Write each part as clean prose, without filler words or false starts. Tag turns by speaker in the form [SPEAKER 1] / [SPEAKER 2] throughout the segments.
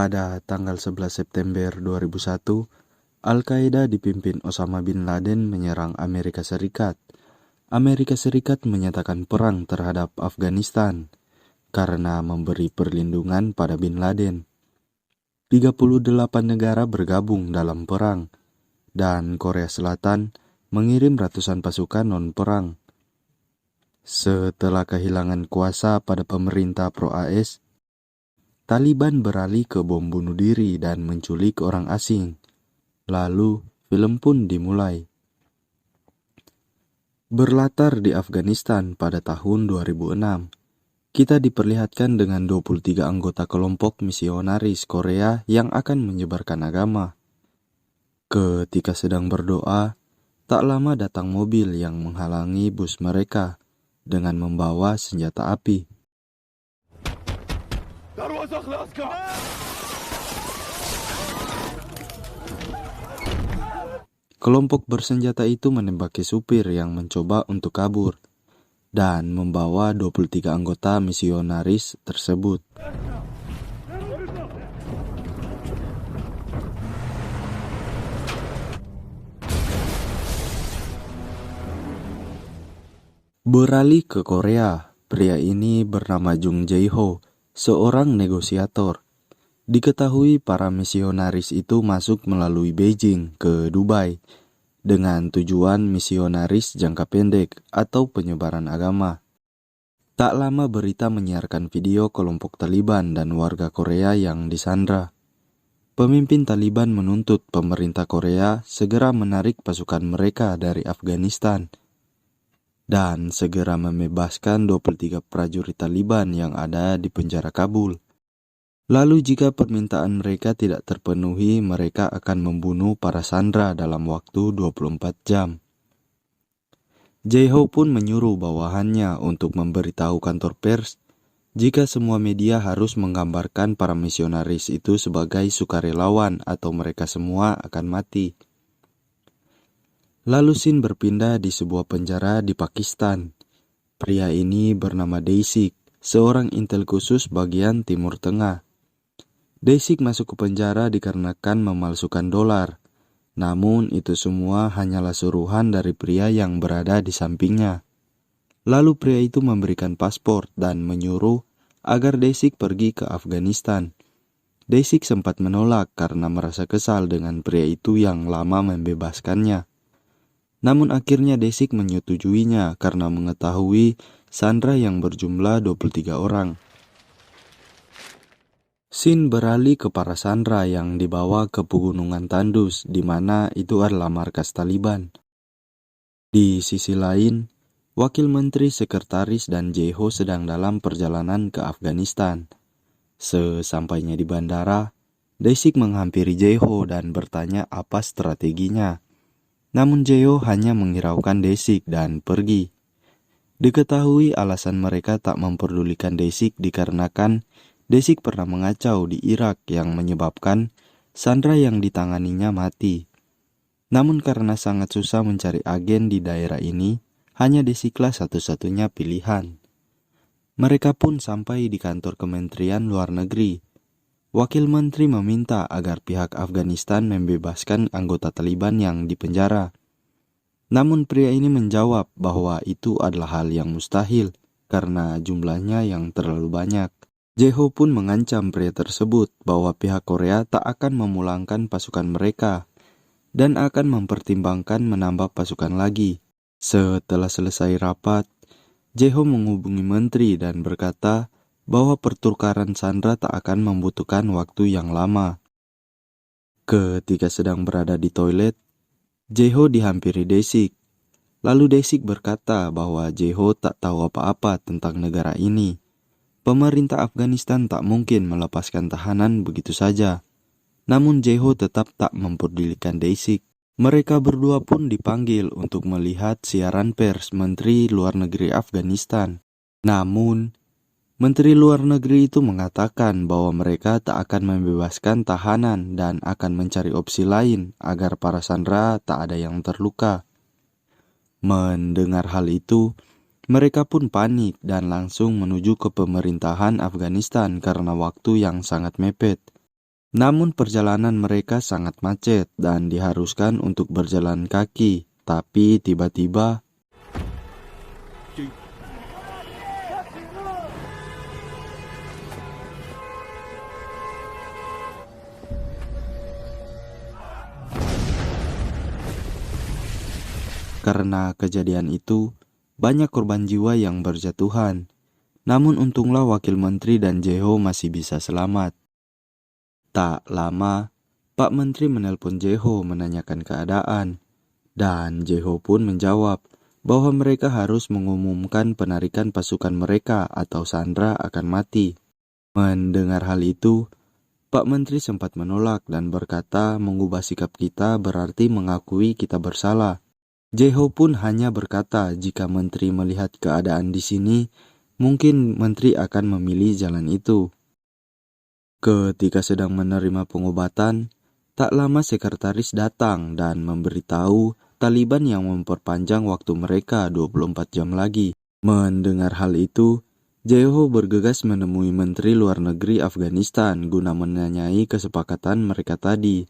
[SPEAKER 1] Pada tanggal 11 September 2001, Al-Qaeda dipimpin Osama bin Laden menyerang Amerika Serikat. Amerika Serikat menyatakan perang terhadap Afghanistan karena memberi perlindungan pada bin Laden. 38 negara bergabung dalam perang, dan Korea Selatan mengirim ratusan pasukan non-perang. Setelah kehilangan kuasa pada pemerintah pro-AS, Taliban beralih ke bom bunuh diri dan menculik orang asing. Lalu, film pun dimulai. Berlatar di Afghanistan pada tahun 2006, kita diperlihatkan dengan 23 anggota kelompok misionaris Korea yang akan menyebarkan agama. Ketika sedang berdoa, tak lama datang mobil yang menghalangi bus mereka dengan membawa senjata api. Kelompok bersenjata itu menembaki supir yang mencoba untuk kabur dan membawa 23 anggota misionaris tersebut. Beralih ke Korea, pria ini bernama Jung Jae-ho, seorang negosiator. Diketahui para misionaris itu masuk melalui Beijing ke Dubai dengan tujuan misionaris jangka pendek atau penyebaran agama. Tak lama berita menyiarkan video kelompok Taliban dan warga Korea yang disandra. Pemimpin Taliban menuntut pemerintah Korea segera menarik pasukan mereka dari Afghanistan dan segera membebaskan 23 prajurit Taliban yang ada di penjara Kabul. Lalu jika permintaan mereka tidak terpenuhi, mereka akan membunuh para sandera dalam waktu 24 jam. Jae-ho pun menyuruh bawahannya untuk memberitahu kantor pers jika semua media harus menggambarkan para misionaris itu sebagai sukarelawan atau mereka semua akan mati. Lalu scene berpindah di sebuah penjara di Pakistan. Pria ini bernama Dae-sik, seorang intel khusus bagian Timur Tengah. Dae-sik masuk ke penjara dikarenakan memalsukan dolar. Namun itu semua hanyalah suruhan dari pria yang berada di sampingnya. Lalu pria itu memberikan paspor dan menyuruh agar Dae-sik pergi ke Afghanistan. Dae-sik sempat menolak karena merasa kesal dengan pria itu yang lama membebaskannya. Namun akhirnya Dae-sik menyetujuinya karena mengetahui sandera yang berjumlah 23 orang. Scene beralih ke para sandera yang dibawa ke pegunungan tandus, di mana itu adalah markas Taliban. Di sisi lain, Wakil Menteri Sekretaris dan Jae-ho sedang dalam perjalanan ke Afghanistan. Sesampainya di bandara, Dae-sik menghampiri Jae-ho dan bertanya apa strateginya. Namun Jae-ho hanya menghiraukan Dae-sik dan pergi. Diketahui alasan mereka tak memperdulikan Dae-sik dikarenakan Dae-sik pernah mengacau di Irak yang menyebabkan sandera yang ditanganinya mati. Namun karena sangat susah mencari agen di daerah ini, hanya Dae-siklah satu-satunya pilihan. Mereka pun sampai di kantor Kementerian Luar Negeri. Wakil Menteri meminta agar pihak Afghanistan membebaskan anggota Taliban yang dipenjara. Namun pria ini menjawab bahwa itu adalah hal yang mustahil karena jumlahnya yang terlalu banyak. Jae-ho pun mengancam pria tersebut bahwa pihak Korea tak akan memulangkan pasukan mereka dan akan mempertimbangkan menambah pasukan lagi. Setelah selesai rapat, Jae-ho menghubungi menteri dan berkata bahwa pertukaran sandera tak akan membutuhkan waktu yang lama. Ketika sedang berada di toilet, Jae-ho dihampiri Dae-sik. Lalu Dae-sik berkata bahwa Jae-ho tak tahu apa-apa tentang negara ini. Pemerintah Afghanistan tak mungkin melepaskan tahanan begitu saja. Namun Jae-ho tetap tak memperdulikan Dae-sik. Mereka berdua pun dipanggil untuk melihat siaran pers Menteri Luar Negeri Afghanistan. Namun, Menteri Luar Negeri itu mengatakan bahwa mereka tak akan membebaskan tahanan dan akan mencari opsi lain agar para sandera tak ada yang terluka. Mendengar hal itu, mereka pun panik dan langsung menuju ke pemerintahan Afghanistan karena waktu yang sangat mepet. Namun perjalanan mereka sangat macet dan diharuskan untuk berjalan kaki. Tapi tiba-tiba karena kejadian itu, banyak korban jiwa yang berjatuhan. Namun untunglah Wakil Menteri dan Jeho masih bisa selamat. Tak lama, Pak Menteri menelpon Jeho menanyakan keadaan. Dan Jeho pun menjawab bahwa mereka harus mengumumkan penarikan pasukan mereka atau Sandra akan mati. Mendengar hal itu, Pak Menteri sempat menolak dan berkata mengubah sikap kita berarti mengakui kita bersalah. Jeho pun hanya berkata jika Menteri melihat keadaan di sini, mungkin Menteri akan memilih jalan itu. Ketika sedang menerima pengobatan, tak lama sekretaris datang dan memberitahu Taliban yang memperpanjang waktu mereka 24 jam lagi. Mendengar hal itu, Jeho bergegas menemui Menteri Luar Negeri Afghanistan guna menanyai kesepakatan mereka tadi.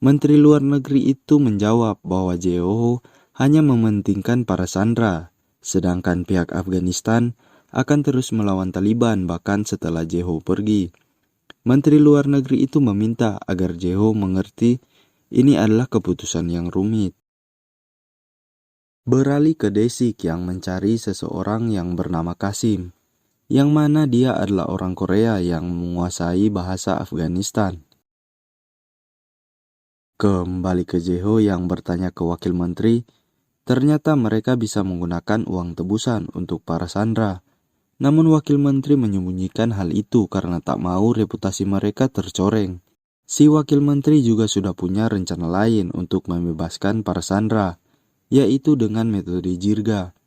[SPEAKER 1] Menteri Luar Negeri itu menjawab bahwa Jeho hanya mementingkan para sandera, sedangkan pihak Afghanistan akan terus melawan Taliban bahkan setelah Jeho pergi. Menteri Luar Negeri itu meminta agar Jeho mengerti ini adalah keputusan yang rumit. Beralih ke Desik yang mencari seseorang yang bernama Kasim, yang mana dia adalah orang Korea yang menguasai bahasa Afghanistan. Kembali ke Jeho yang bertanya ke Wakil Menteri, ternyata mereka bisa menggunakan uang tebusan untuk para sandera. Namun Wakil Menteri menyembunyikan hal itu karena tak mau reputasi mereka tercoreng. Si Wakil Menteri juga sudah punya rencana lain untuk membebaskan para sandera, yaitu dengan metode jirga.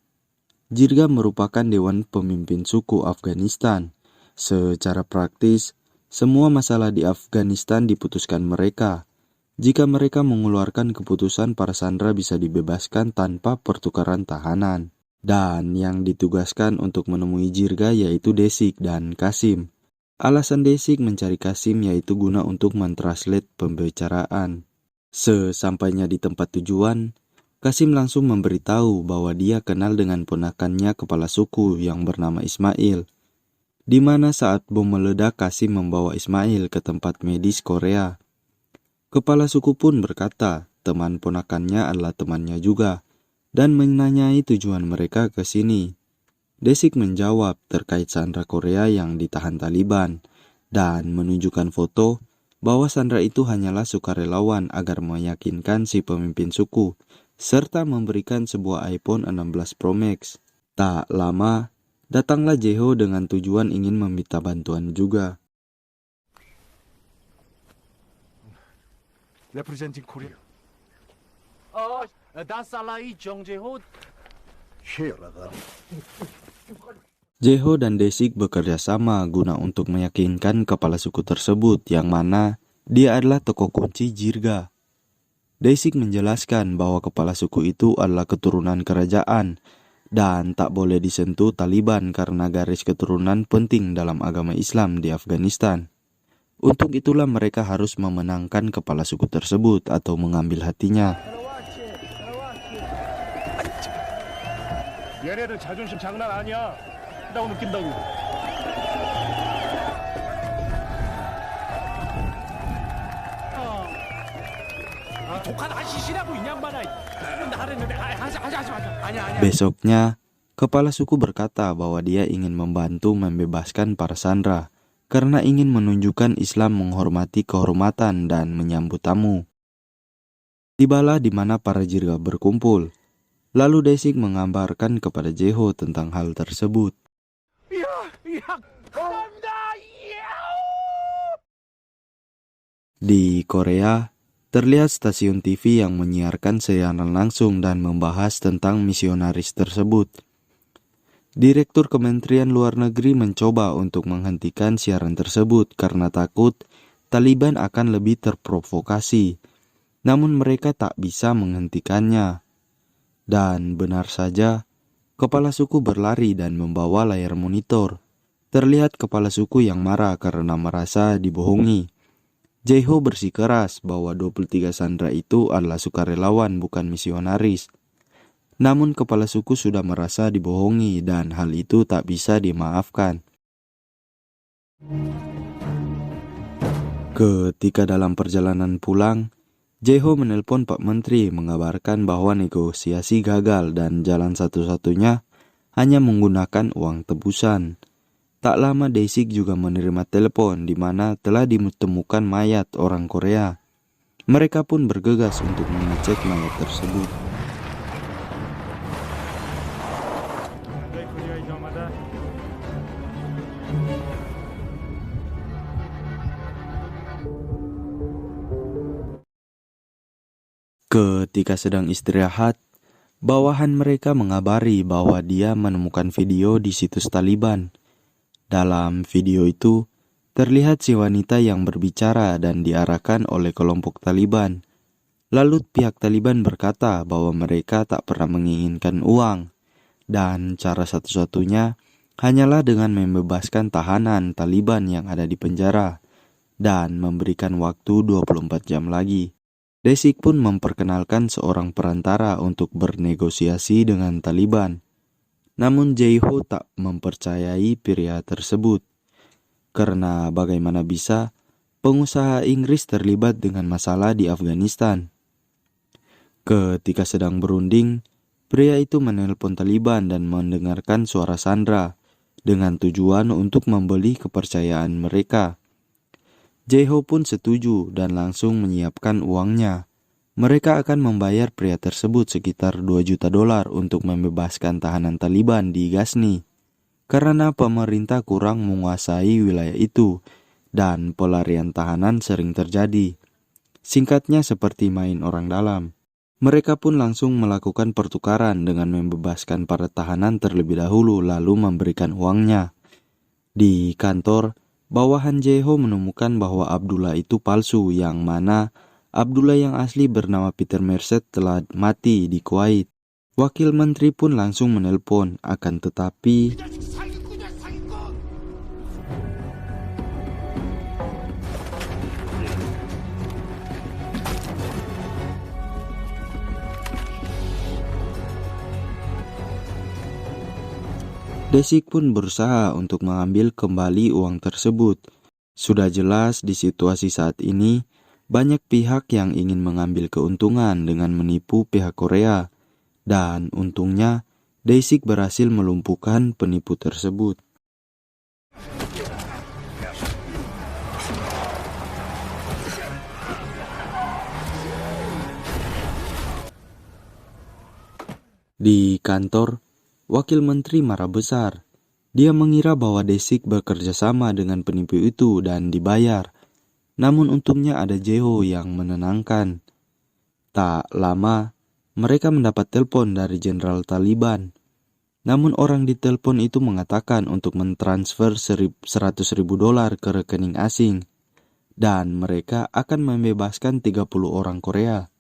[SPEAKER 1] Jirga merupakan dewan pemimpin suku Afghanistan. Secara praktis, semua masalah di Afghanistan diputuskan mereka. Jika mereka mengeluarkan keputusan, para sandera bisa dibebaskan tanpa pertukaran tahanan. Dan yang ditugaskan untuk menemui jirga yaitu Desik dan Kasim. Alasan Desik mencari Kasim yaitu guna untuk mentranslate pembicaraan. Sesampainya di tempat tujuan, Kasim langsung memberitahu bahwa dia kenal dengan ponakannya kepala suku yang bernama Ismail. Di mana saat bom meledak, Kasim membawa Ismail ke tempat medis Korea. Kepala suku pun berkata, teman ponakannya adalah temannya juga, dan menanyai tujuan mereka ke sini. Desik menjawab terkait sandera Korea yang ditahan Taliban, dan menunjukkan foto bahwa sandera itu hanyalah sukarelawan agar meyakinkan si pemimpin suku, serta memberikan sebuah iPhone 16 Pro Max. Tak lama, datanglah Jeho dengan tujuan ingin meminta bantuan juga.
[SPEAKER 2] Representing Korea.
[SPEAKER 1] Jeho dan Desik bekerja sama guna untuk meyakinkan kepala suku tersebut yang mana dia adalah tokoh kunci jirga. Desik menjelaskan bahwa kepala suku itu adalah keturunan kerajaan dan tak boleh disentuh Taliban karena garis keturunan penting dalam agama Islam di Afghanistan. Untuk itulah mereka harus memenangkan kepala suku tersebut atau mengambil hatinya.
[SPEAKER 2] 얘네들 자존심 장난 아니야. 라고 느낀다고. 독한 하시시라고 이 양반아. 나랬는데 하지 마. 아니야.
[SPEAKER 1] Besoknya, kepala suku berkata bahwa dia ingin membantu membebaskan para sandera karena ingin menunjukkan Islam menghormati kehormatan dan menyambut tamu. Tibalah di mana para jirga berkumpul. Lalu Desik menggambarkan kepada Jeho tentang hal tersebut. Di Korea, terlihat stasiun TV yang menyiarkan siaran langsung dan membahas tentang misionaris tersebut. Direktur Kementerian Luar Negeri mencoba untuk menghentikan siaran tersebut karena takut Taliban akan lebih terprovokasi. Namun mereka tak bisa menghentikannya. Dan benar saja, kepala suku berlari dan membawa layar monitor. Terlihat kepala suku yang marah karena merasa dibohongi. Jae-ho bersikeras bahwa 23 sandera itu adalah sukarelawan bukan misionaris. Namun kepala suku sudah merasa dibohongi dan hal itu tak bisa dimaafkan. Ketika dalam perjalanan pulang, Jae-ho menelpon Pak Menteri mengabarkan bahwa negosiasi gagal dan jalan satu-satunya hanya menggunakan uang tebusan. Tak lama Dae-sik juga menerima telepon di mana telah ditemukan mayat orang Korea. Mereka pun bergegas untuk mengecek mayat tersebut. Ketika sedang istirahat, bawahan mereka mengabari bahwa dia menemukan video di situs Taliban. Dalam video itu, terlihat si wanita yang berbicara dan diarahkan oleh kelompok Taliban. Lalu pihak Taliban berkata bahwa mereka tak pernah menginginkan uang, dan cara satu-satunya hanyalah dengan membebaskan tahanan Taliban yang ada di penjara, dan memberikan waktu 24 jam lagi. Dae-sik pun memperkenalkan seorang perantara untuk bernegosiasi dengan Taliban. Namun Jae-ho tak mempercayai pria tersebut. Karena bagaimana bisa pengusaha Inggris terlibat dengan masalah di Afghanistan. Ketika sedang berunding, pria itu menelpon Taliban dan mendengarkan suara Sandra dengan tujuan untuk membeli kepercayaan mereka. Jae-ho pun setuju dan langsung menyiapkan uangnya. Mereka akan membayar pria tersebut sekitar $2 juta untuk membebaskan tahanan Taliban di Ghazni. Karena pemerintah kurang menguasai wilayah itu dan pelarian tahanan sering terjadi. Singkatnya seperti main orang dalam. Mereka pun langsung melakukan pertukaran dengan membebaskan para tahanan terlebih dahulu lalu memberikan uangnya. Di kantor, bawahan Jae-ho menemukan bahwa Abdullah itu palsu, yang mana Abdullah yang asli bernama Peter Merced telah mati di Kuwait. Wakil menteri pun langsung menelpon, akan tetapi Dae-sik pun berusaha untuk mengambil kembali uang tersebut. Sudah jelas di situasi saat ini, banyak pihak yang ingin mengambil keuntungan dengan menipu pihak Korea. Dan untungnya, Dae-sik berhasil melumpuhkan penipu tersebut. Di kantor, wakil menteri marah besar. Dia mengira bahwa Dae-sik bekerja sama dengan penipu itu dan dibayar. Namun untungnya ada Jae-ho yang menenangkan. Tak lama, mereka mendapat telepon dari jenderal Taliban. Namun orang di telepon itu mengatakan untuk mentransfer $100.000 ke rekening asing. Dan mereka akan membebaskan 30 orang Korea.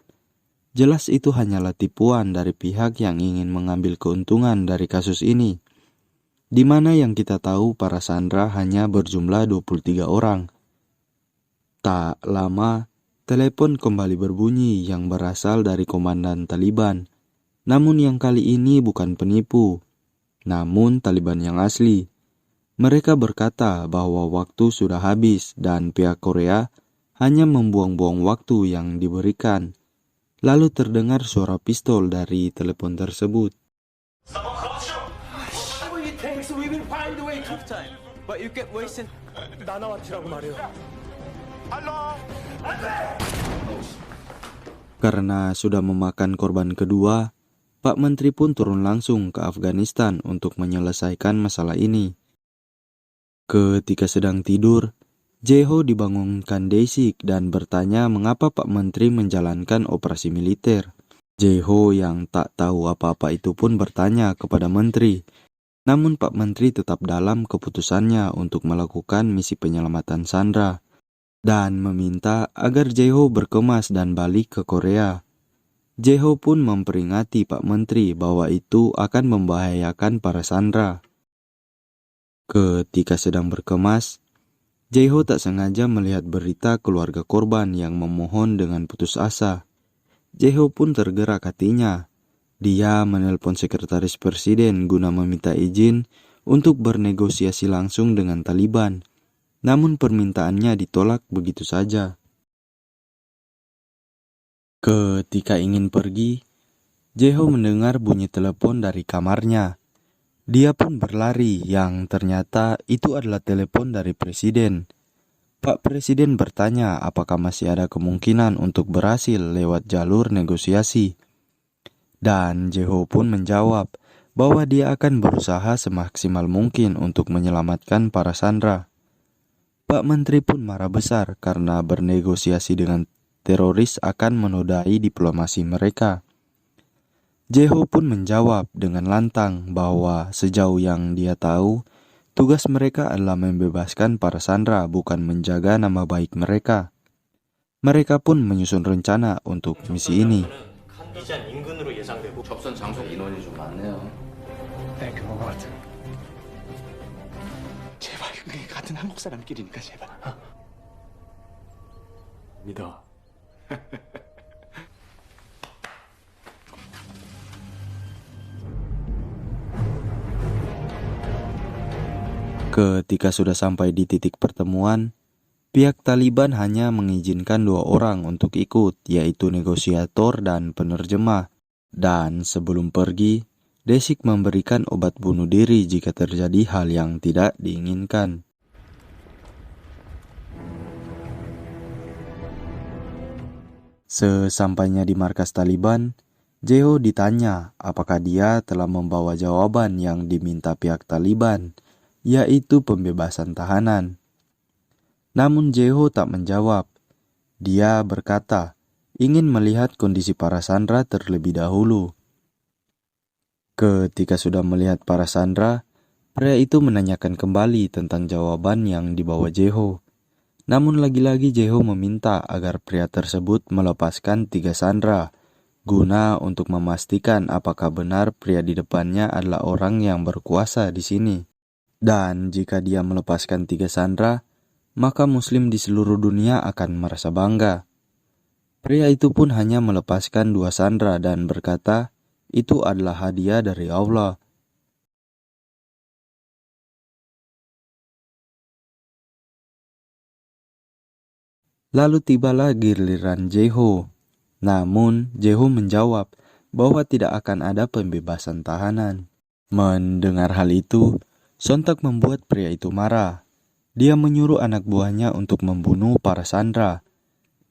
[SPEAKER 1] Jelas itu hanyalah tipuan dari pihak yang ingin mengambil keuntungan dari kasus ini. Di mana yang kita tahu para sandera hanya berjumlah 23 orang. Tak lama, telepon kembali berbunyi yang berasal dari komandan Taliban. Namun yang kali ini bukan penipu, namun Taliban yang asli. Mereka berkata bahwa waktu sudah habis dan pihak Korea hanya membuang-buang waktu yang diberikan. Lalu terdengar suara pistol dari telepon tersebut. Karena sudah memakan korban kedua, Pak Menteri pun turun langsung ke Afghanistan untuk menyelesaikan masalah ini. Ketika sedang tidur, Jae-ho dibangunkan Dae-sik dan bertanya mengapa Pak Menteri menjalankan operasi militer. Jae-ho yang tak tahu apa-apa itu pun bertanya kepada Menteri. Namun Pak Menteri tetap dalam keputusannya untuk melakukan misi penyelamatan sandera dan meminta agar Jae-ho berkemas dan balik ke Korea. Jae-ho pun memperingati Pak Menteri bahwa itu akan membahayakan para sandera. Ketika sedang berkemas, Jeho tak sengaja melihat berita keluarga korban yang memohon dengan putus asa. Jeho pun tergerak hatinya. Dia menelpon sekretaris presiden guna meminta izin untuk bernegosiasi langsung dengan Taliban. Namun permintaannya ditolak begitu saja. Ketika ingin pergi, Jeho mendengar bunyi telepon dari kamarnya. Dia pun berlari, yang ternyata itu adalah telepon dari presiden. Pak Presiden bertanya apakah masih ada kemungkinan untuk berhasil lewat jalur negosiasi. Dan Jeho pun menjawab bahwa dia akan berusaha semaksimal mungkin untuk menyelamatkan para sandera. Pak Menteri pun marah besar karena bernegosiasi dengan teroris akan menodai diplomasi mereka. Jeho pun menjawab dengan lantang bahwa sejauh yang dia tahu, tugas mereka adalah membebaskan para sandera, bukan menjaga nama baik mereka. Mereka pun menyusun rencana untuk misi ini.
[SPEAKER 3] 접선 장소 인원이 좀 많네요.
[SPEAKER 2] 네, 그런 것 같아. 제발, 그게 같은 한국 사람끼리니까 제발. 믿어.
[SPEAKER 1] Ketika sudah sampai di titik pertemuan, pihak Taliban hanya mengizinkan 2 orang untuk ikut, yaitu negosiator dan penerjemah. Dan sebelum pergi, Desik memberikan obat bunuh diri jika terjadi hal yang tidak diinginkan. Sesampainya di markas Taliban, Jeho ditanya apakah dia telah membawa jawaban yang diminta pihak Taliban, yaitu pembebasan tahanan. Namun Jeho tak menjawab. Dia berkata ingin melihat kondisi para sandera terlebih dahulu. Ketika sudah melihat para sandera, pria itu menanyakan kembali tentang jawaban yang dibawa Jeho. Namun lagi-lagi Jeho meminta agar pria tersebut melepaskan 3 sandera, guna untuk memastikan apakah benar pria di depannya adalah orang yang berkuasa di sini. Dan jika dia melepaskan 3 sandera, maka muslim di seluruh dunia akan merasa bangga. Pria itu pun hanya melepaskan 2 sandera dan berkata, itu adalah hadiah dari Allah. Lalu tibalah giliran Jeho. Namun Jeho menjawab bahwa tidak akan ada pembebasan tahanan. Mendengar hal itu, sontak membuat pria itu marah. Dia menyuruh anak buahnya untuk membunuh para sandera.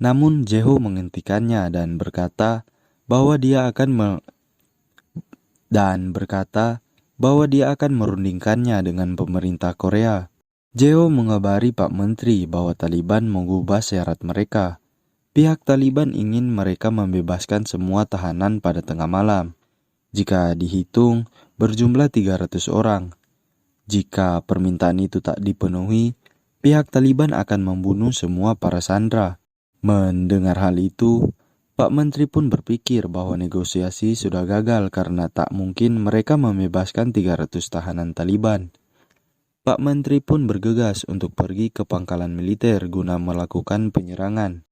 [SPEAKER 1] Namun Jeho menghentikannya dan berkata bahwa dia akan merundingkannya dengan pemerintah Korea. Jeho mengabari Pak Menteri bahwa Taliban mengubah syarat mereka. Pihak Taliban ingin mereka membebaskan semua tahanan pada tengah malam. Jika dihitung, berjumlah 300 orang. Jika permintaan itu tak dipenuhi, pihak Taliban akan membunuh semua para sandera. Mendengar hal itu, Pak Menteri pun berpikir bahwa negosiasi sudah gagal karena tak mungkin mereka membebaskan 300 tahanan Taliban. Pak Menteri pun bergegas untuk pergi ke pangkalan militer guna melakukan penyerangan.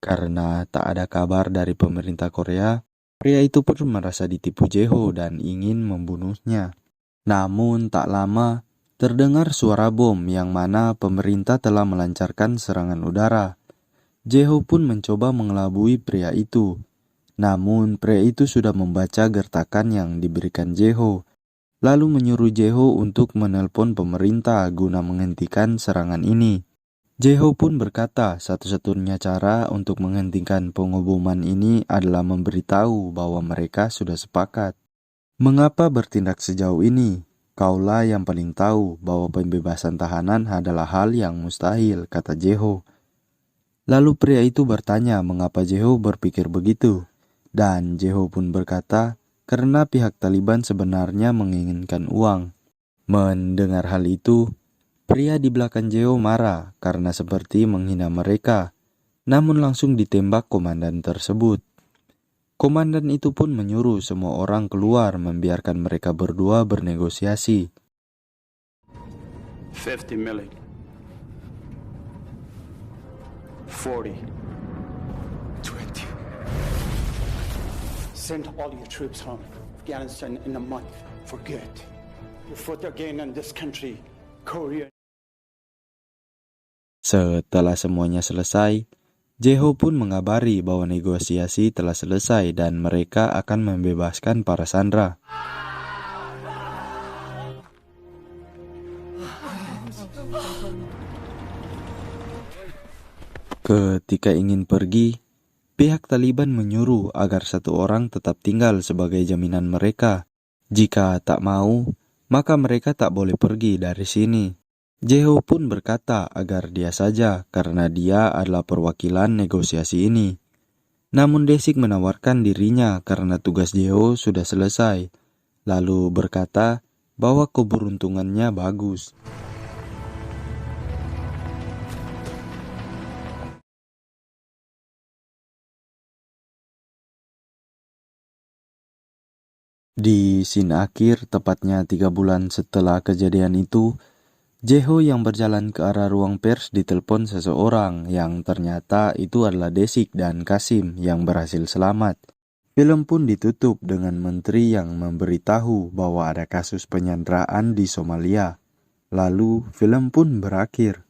[SPEAKER 1] Karena tak ada kabar dari pemerintah Korea, pria itu pun merasa ditipu Jeho dan ingin membunuhnya. Namun tak lama, terdengar suara bom yang mana pemerintah telah melancarkan serangan udara. Jeho pun mencoba mengelabui pria itu. Namun pria itu sudah membaca gertakan yang diberikan Jeho, lalu menyuruh Jeho untuk menelpon pemerintah guna menghentikan serangan ini. Jeho pun berkata satu-satunya cara untuk menghentikan pengeboman ini adalah memberitahu bahwa mereka sudah sepakat. Mengapa bertindak sejauh ini? Kaulah yang paling tahu bahwa pembebasan tahanan adalah hal yang mustahil, kata Jeho. Lalu pria itu bertanya mengapa Jeho berpikir begitu. Dan Jeho pun berkata, karena pihak Taliban sebenarnya menginginkan uang. Mendengar hal itu, pria di belakang Jeho marah karena seperti menghina mereka, namun langsung ditembak komandan tersebut. Komandan itu pun menyuruh semua orang keluar membiarkan mereka berdua bernegosiasi.
[SPEAKER 4] 50 million.
[SPEAKER 2] 40. 20. Send all your troops home. Afghanistan in a month. For good. Your foot again in this country. Korea.
[SPEAKER 1] Setelah semuanya selesai, Jeho pun mengabari bahwa negosiasi telah selesai dan mereka akan membebaskan para sandera. Ketika ingin pergi, pihak Taliban menyuruh agar satu orang tetap tinggal sebagai jaminan mereka. Jika tak mau, maka mereka tak boleh pergi dari sini. Jeho pun berkata agar dia saja karena dia adalah perwakilan negosiasi ini. Namun Desik menawarkan dirinya karena tugas Jeho sudah selesai, lalu berkata bahwa keberuntungannya bagus. Di scene akhir, tepatnya 3 bulan setelah kejadian itu, Jeho yang berjalan ke arah ruang pers ditelepon seseorang yang ternyata itu adalah Desik dan Kasim yang berhasil selamat. Film pun ditutup dengan menteri yang memberitahu bahwa ada kasus penyanderaan di Somalia. Lalu film pun berakhir.